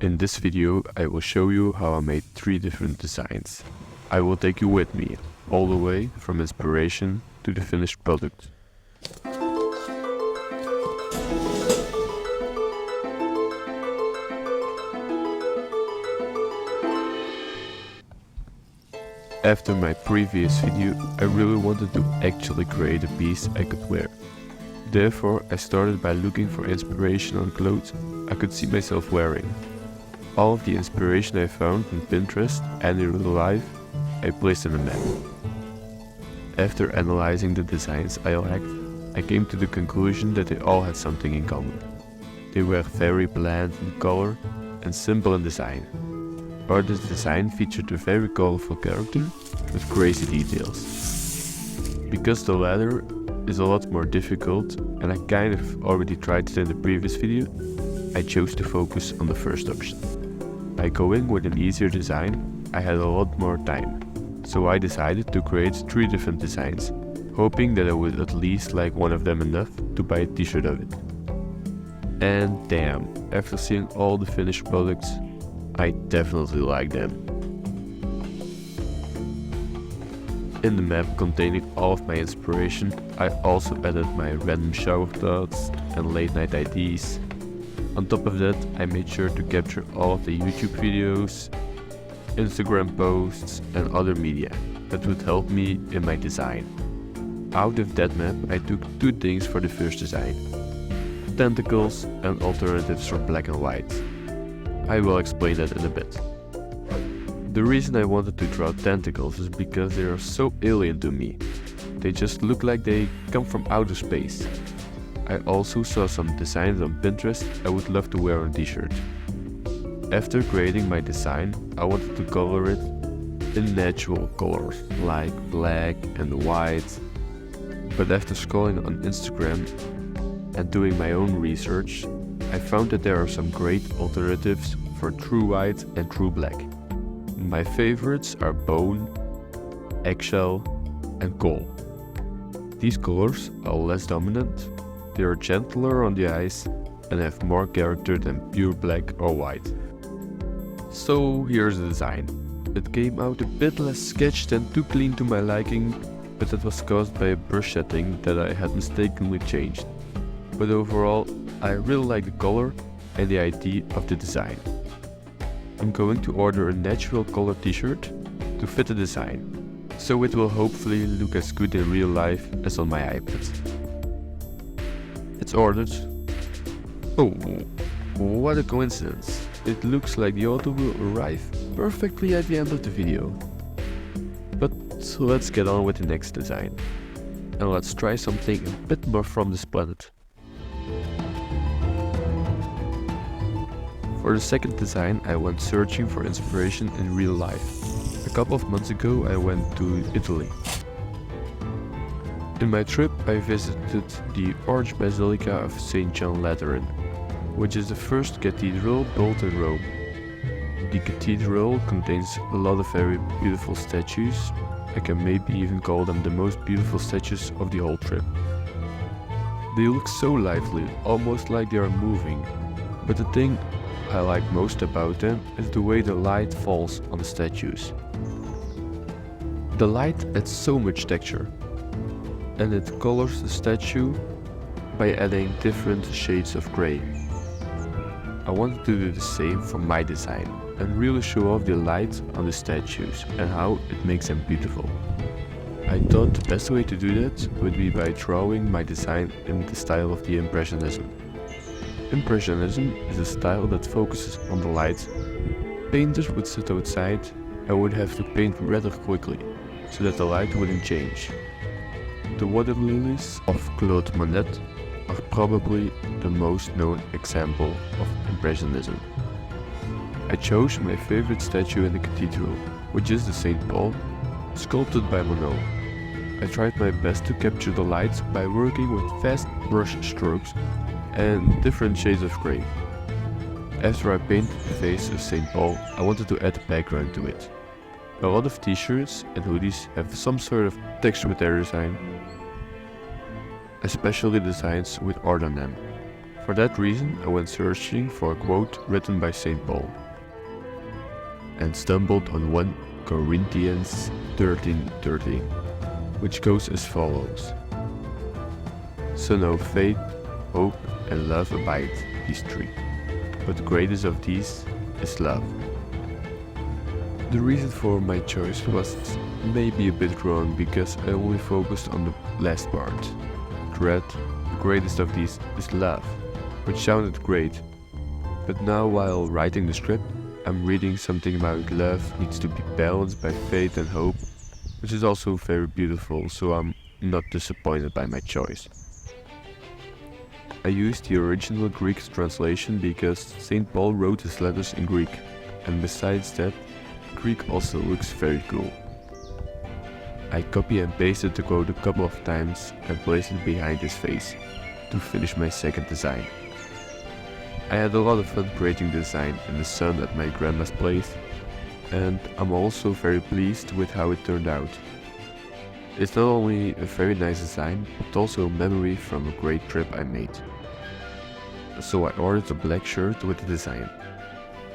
In this video, I will show you how I made 3 different designs. I will take you with me, all the way from inspiration to the finished product. After my previous video, I really wanted to actually create a piece I could wear. Therefore, I started by looking for inspiration on clothes I could see myself wearing. All of the inspiration I found on Pinterest and in real life, I placed in a map. After analyzing the designs I liked, I came to the conclusion that they all had something in common. They were very bland in color and simple in design. But this design featured a very colorful character with crazy details. Because the latter is a lot more difficult, and I kind of already tried it in the previous video, I chose to focus on the first option. By going with an easier design, I had a lot more time, so I decided to create 3 different designs, hoping that I would at least like one of them enough to buy a t-shirt of it. And damn, after seeing all the finished products, I definitely like them. In the map containing all of my inspiration, I also added my random shower thoughts and late night ideas. On top of that, I made sure to capture all of the YouTube videos, Instagram posts and other media that would help me in my design. Out of that map, I took 2 things for the first design: tentacles and alternatives for black and white. I will explain that in a bit. The reason I wanted to draw tentacles is because they are so alien to me. They just look like they come from outer space. I also saw some designs on Pinterest I would love to wear on a t-shirt. After creating my design, I wanted to color it in natural colors like black and white. But after scrolling on Instagram and doing my own research, I found that there are some great alternatives for true white and true black. My favorites are bone, eggshell and coal. These colors are less dominant, they are gentler on the eyes and have more character than pure black or white. So here's the design. It came out a bit less sketched and too clean to my liking, but that was caused by a brush setting that I had mistakenly changed. But overall, I really like the color and the idea of the design. I'm going to order a natural color t-shirt to fit the design, so it will hopefully look as good in real life as on my iPad. It's ordered. Oh, what a coincidence. It looks like the auto will arrive perfectly at the end of the video. But let's get on with the next design. And let's try something a bit more from this planet. For the second design, I went searching for inspiration in real life. A couple of months ago, I went to Italy. In my trip, I visited the Arch Basilica of St. John Lateran, which is the first cathedral built in Rome. The cathedral contains a lot of very beautiful statues. I can maybe even call them the most beautiful statues of the whole trip. They look so lively, almost like they are moving. But the thing I like most about them is the way the light falls on the statues. The light adds so much texture, and it colors the statue by adding different shades of grey. I wanted to do the same for my design and really show off the light on the statues and how it makes them beautiful. I thought the best way to do that would be by drawing my design in the style of the Impressionism. Impressionism is a style that focuses on the light. Painters would sit outside and would have to paint rather quickly, so that the light wouldn't change. The water lilies of Claude Monet are probably the most known example of Impressionism. I chose my favorite statue in the cathedral, which is the St. Paul, sculpted by Monet. I tried my best to capture the light by working with fast brush strokes and different shades of grey. After I painted the face of St. Paul, I wanted to add a background to it. A lot of t-shirts and hoodies have some sort of text with their design, especially designs with art on them. For that reason, I went searching for a quote written by St. Paul and stumbled on 1 Corinthians 13:13, which goes as follows. So now faith, hope, and love abide, these 3. But the greatest of these is love. The reason for my choice was maybe a bit wrong because I only focused on the last part. Read, the greatest of these is love, which sounded great. But now while writing the script, I'm reading something about love needs to be balanced by faith and hope, which is also very beautiful, so I'm not disappointed by my choice. I used the original Greek translation because St. Paul wrote his letters in Greek, and besides that, Greek also looks very cool. I copy and pasted the quote a couple of times and placed it behind his face to finish my second design. I had a lot of fun creating the design in the sun at my grandma's place, and I'm also very pleased with how it turned out. It's not only a very nice design, but also a memory from a great trip I made. So I ordered a black shirt with the design,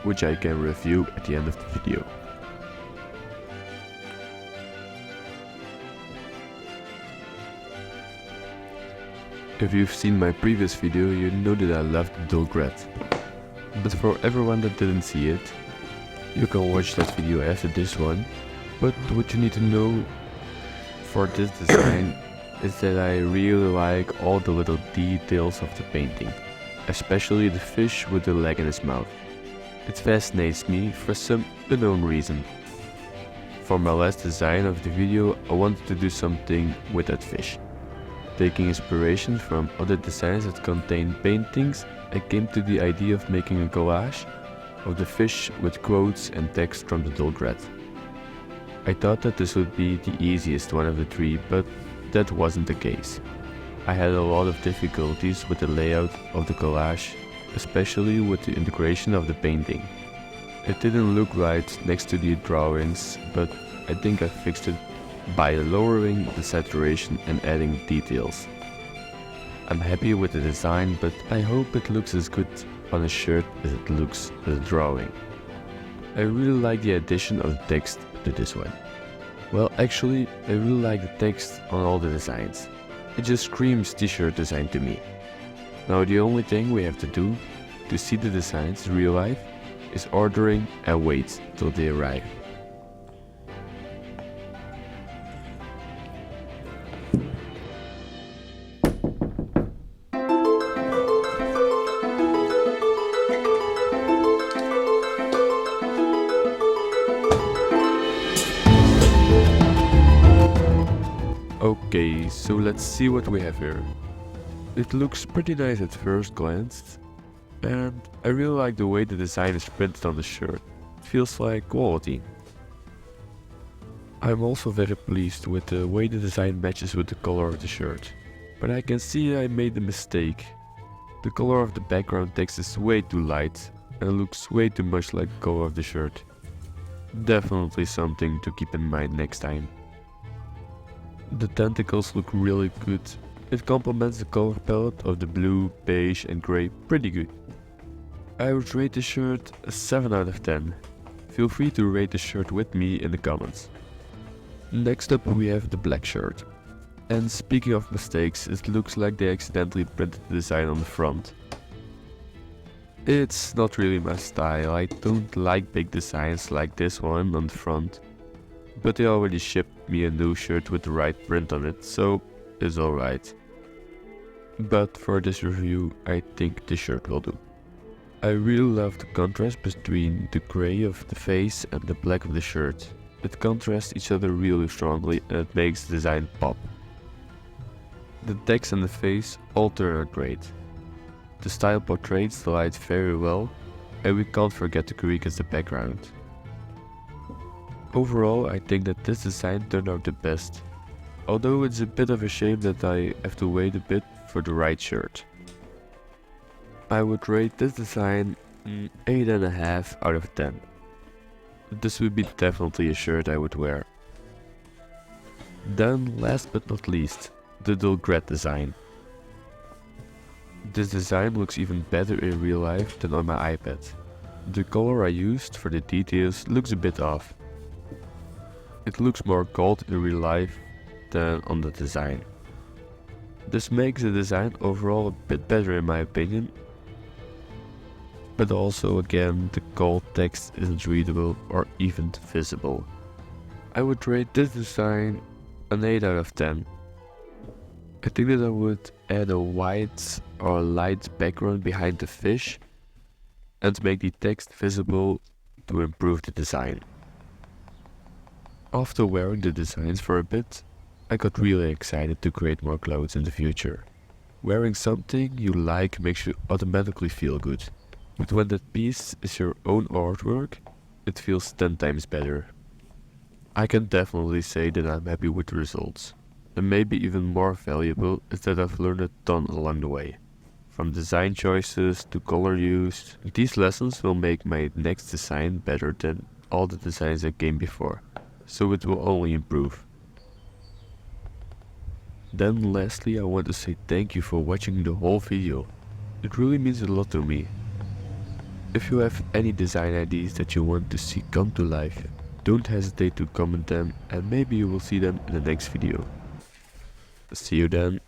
which I can review at the end of the video. If you've seen my previous video, you know that I love the dull red. But for everyone that didn't see it, you can watch that video after this one. But what you need to know for this design is that I really like all the little details of the painting, especially the fish with the leg in his mouth. It fascinates me for some unknown reason. For my last design of the video, I wanted to do something with that fish. Taking inspiration from other designs that contain paintings, I came to the idea of making a collage of the fish with quotes and text from the dull red. I thought that this would be the easiest one of the 3, but that wasn't the case. I had a lot of difficulties with the layout of the collage, especially with the integration of the painting. It didn't look right next to the drawings, but I think I fixed it by lowering the saturation and adding details. I'm happy with the design, but I hope it looks as good on a shirt as it looks as a drawing. I really like the addition of the text to this one. Well, actually, I really like the text on all the designs. It just screams t-shirt design to me. Now the only thing we have to do to see the designs in real life is ordering and wait till they arrive. Okay, so let's see what we have here. It looks pretty nice at first glance, and I really like the way the design is printed on the shirt. It feels like quality. I'm also very pleased with the way the design matches with the color of the shirt. But I can see I made a mistake. The color of the background text is way too light and looks way too much like the color of the shirt. Definitely something to keep in mind next time. The tentacles look really good. It complements the color palette of the blue, beige and grey pretty good. I would rate the shirt a 7 out of 10. Feel free to rate the shirt with me in the comments. Next up we have the black shirt. And speaking of mistakes, it looks like they accidentally printed the design on the front. It's not really my style. I don't like big designs like this one on the front. But they already shipped me a new shirt with the right print on it, so it's alright. But for this review, I think this shirt will do. I really love the contrast between the grey of the face and the black of the shirt. It contrasts each other really strongly and it makes the design pop. The text and the face all turn out great. The style portrays the light very well, and we can't forget the Greek as the background. Overall, I think that this design turned out the best, although it's a bit of a shame that I have to wait a bit for the right shirt. I would rate this design 8.5 out of 10. This would be definitely a shirt I would wear. Then, last but not least, the dull gray design. This design looks even better in real life than on my iPad. The color I used for the details looks a bit off. It looks more gold in real life than on the design. This makes the design overall a bit better in my opinion. But also again, the gold text isn't readable or even visible. I would rate this design an 8 out of 10. I think that I would add a white or light background behind the fish and make the text visible to improve the design. After wearing the designs for a bit, I got really excited to create more clothes in the future. Wearing something you like makes you automatically feel good. But when that piece is your own artwork, it feels 10 times better. I can definitely say that I'm happy with the results. And maybe even more valuable is that I've learned a ton along the way. From design choices to color use, these lessons will make my next design better than all the designs that came before, so it will only improve. Then lastly, I want to say thank you for watching the whole video. It really means a lot to me. If you have any design ideas that you want to see come to life, don't hesitate to comment them and maybe you will see them in the next video. See you then.